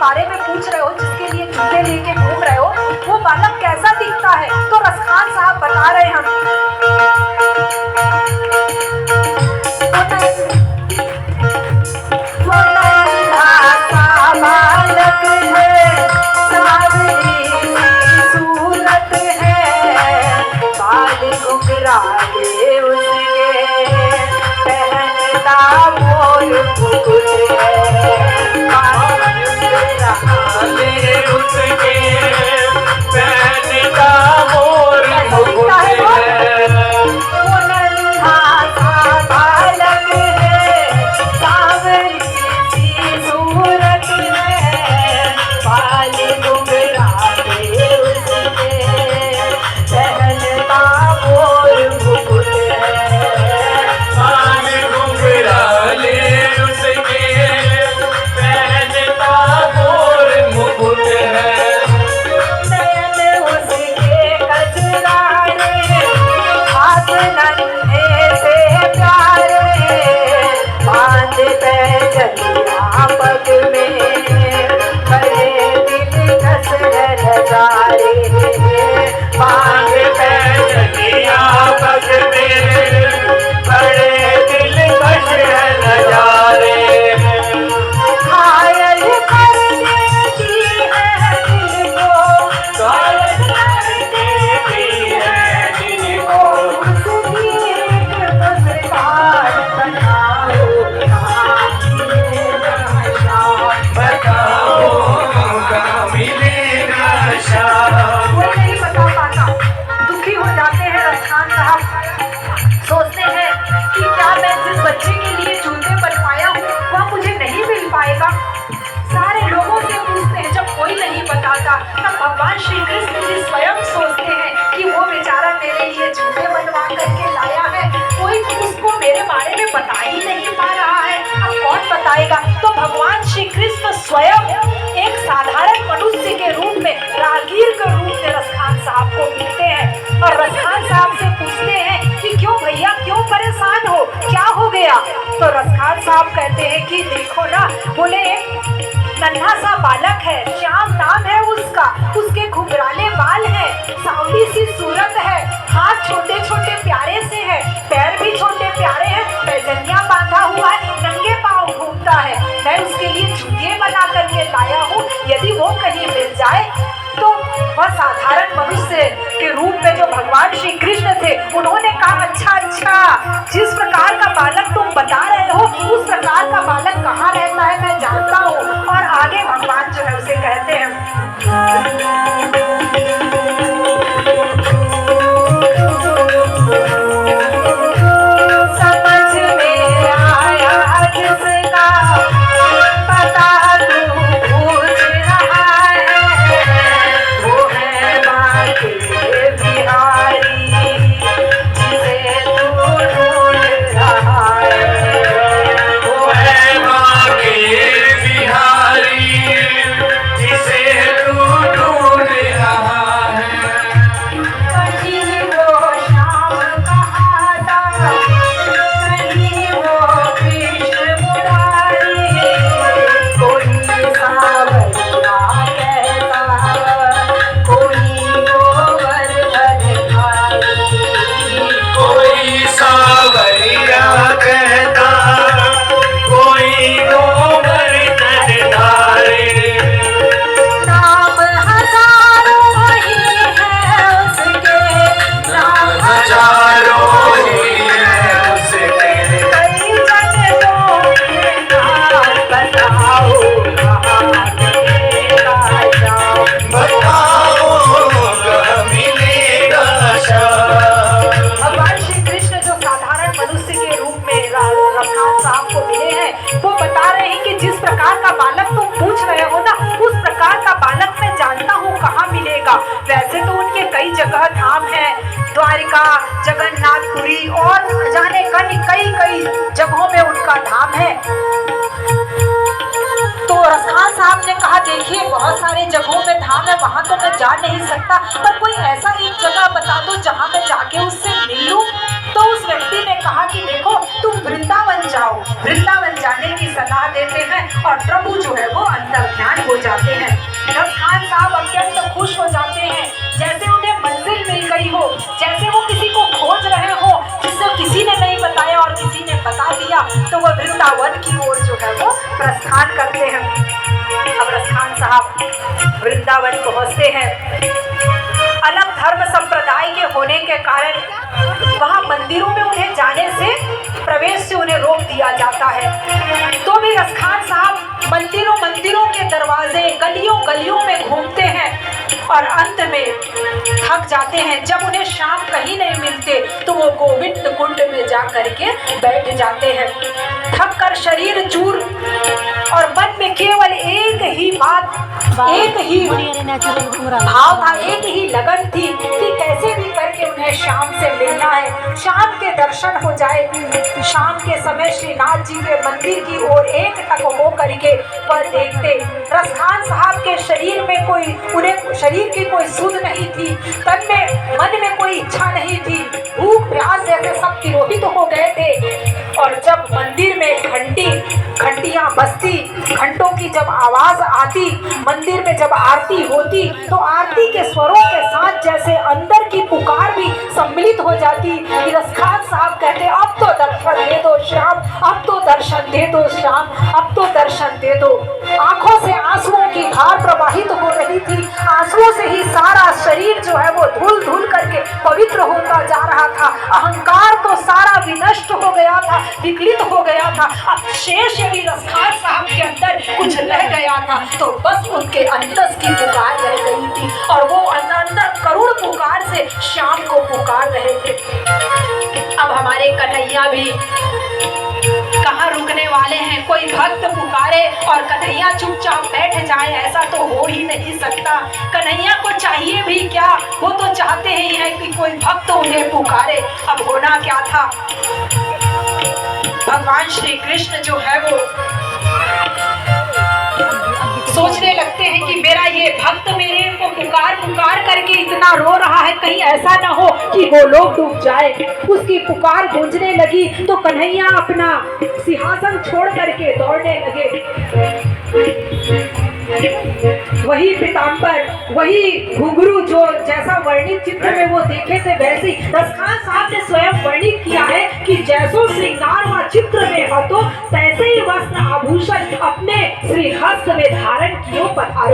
बारे में पूछ रहे हो, जिसके लिए जूते लेके घूम रहे हो, वो बालक कैसा दिखता है? तो रसखान साहब बता रहे हैं भगवान श्री कृष्ण जी स्वयं सोचते हैं कि वो बेचारा मेरे लिए जूते बनवा करके लाया है, कोई उसको मेरे बारे में बता ही नहीं पा रहा है, अब कौन बताएगा? तो भगवान श्री कृष्ण स्वयं एक साधारण मनुष्य के रूप में, राहगीर के रूप में रसखान साहब को मिलते हैं और रसखान साहब से पूछते हैं कि क्यों भैया, क्यों परेशान हो, क्या हो गया? तो रसखान साहब कहते हैं कि देखो ना, बोले नन्हा सा बालक है, श्याम नाम है उसका, उसके घुंघराले बाल हैं, सांवली सी सूरत है, हाथ छोटे छोटे प्यारे से है, पैर भी छोटे प्यारे हैं, पैजनिया बांधा हुआ है, नंगे पांव घूमता है, मैं उसके लिए जूते बना करके लाया हूँ, यदि वो कहीं मिल जाए तो। वह साधारण मनुष्य के रूप में जो भगवान श्री कृष्ण थे, उन्होंने कहा अच्छा, जिस प्रकार का बालक तुम बता रहे हो, उस प्रकार का बालक कहाँ रहता है मैं जानता हूँ। और आगे भगवान जो है उसे कहते हैं वैसे तो उनके कई जगह धाम है, द्वारिका, जगन्नाथपुरी और जाने कई जगहों में उनका धाम है। तो रसखान साहब ने कहा देखिए बहुत सारे जगहों में धाम है, वहां तो मैं जा नहीं सकता, पर कोई ऐसा एक जगह बता दो जहां मैं जाके उससे मिल लूं। तो उस व्यक्ति ने कहा कि देखो तुम वृंदावन जाओ, वृंदावन जाने की सलाह देते हैं और प्रभु जो है वो अंतर्ध्यान हो जाते हैं। रसखान साहब अत्यंत खुश हो जाते हैं, जैसे उन्हें मंजिल मिल गई हो, जैसे वो किसी को खोज रहे हो जिसे किसी ने नहीं बताया और किसी ने बता दिया। तो वो वृंदावन की ओर जो है वो प्रस्थान करते हैं। अब रसखान साहब वृंदावन पहुंचते हैं। अलग धर्म संप्रदाय के होने के कारण वहां मंदिरों में उन्हें जाने से, प्रवेश से उन्हें रोक दिया जाता है। तो भी रसखान साहब मंदिरों के दरवाजे, गलियों में घूमते हैं और अंत में थक जाते हैं। जब उन्हें शाम कहीं नहीं मिलते तो वो गोविंद कुंड में जा करके बैठ जाते हैं। थक कर शरीर चूर और मन में केवल एक ही बात, एक ही भाव था, एक ही लगन थी कि कैसे भी करके उन्हें शाम से मिलना है, शाम के दर्शन हो जाए। शाम के समय श्रीनाथ जी के मंदिर की ओर एक टक हो करके वह देखते। रसखान साहब के शरीर में कोई, उन्हें शरीर की कोई सुध नहीं थी, तन में मन में कोई इच्छा नहीं थी, भूख प्यास जैसे सब तिरोहित हो गए थे। और जब मंदिर में घंटियां बजती, घंटों की जब आवाज आती, मंदिर में जब आरती होती तो आरती के स्वरों के साथ जैसे अंदर की पुकार भी सम्मिलित हो जाती। रसखान साहब कहते अब तो दर्शन दे दो श्याम, अब तो दर्शन दे दो श्याम, अब तो दर्शन दे दो। आंखों से आंसुओं की धार प्रवाहित हो रही थी, आंसुओं से ही सारा शरीर जो है वो धुल धुल करके पवित्र होता जा रहा था। अहंकार तो सारा विनष्ट हो गया था, विकलित हो गया था। अब शेष यदि रसखान साहब के अंदर कुछ रह गया था तो बस उनके अंतस की पुकार रह गई थी और वो अंदर करुण पुकार से श्याम को पुकार रहे थे। अब हमारे कन्हैया भी कहाँ रुकने वाले हैं। कोई भक्त पुकारे और कन्हैया चुपचाप बैठ जाए, ऐसा तो हो ही नहीं सकता। कन्हैया को चाहिए भी क्या, वो तो चाहते ही हैं कि कोई भक्त उन्हें पुकारे। अब होना क्या था, भगवान श्री कृष्ण जो है वो सोचने लगते हैं कि मेरा ये भक्त मेरे को पुकार करके इतना रो रहा है, कहीं ऐसा ना हो कि वो लोग डूब जाए। उसकी पुकार गूंजने लगी तो कन्हैया अपना सिंहासन छोड़ करके दौड़ने लगे। वही पीतांबर, वही घुंघरू जो जैसा वर्णित चित्र में वो देखे थे वैसे ही रसखान साहब ने स्वयं वर्णित किया है कि जैसो श्रृंगार व चित्र में हो तो तैसे ही वस्त्र आभूषण अपने श्री हस्त में धारण कियो पधारो।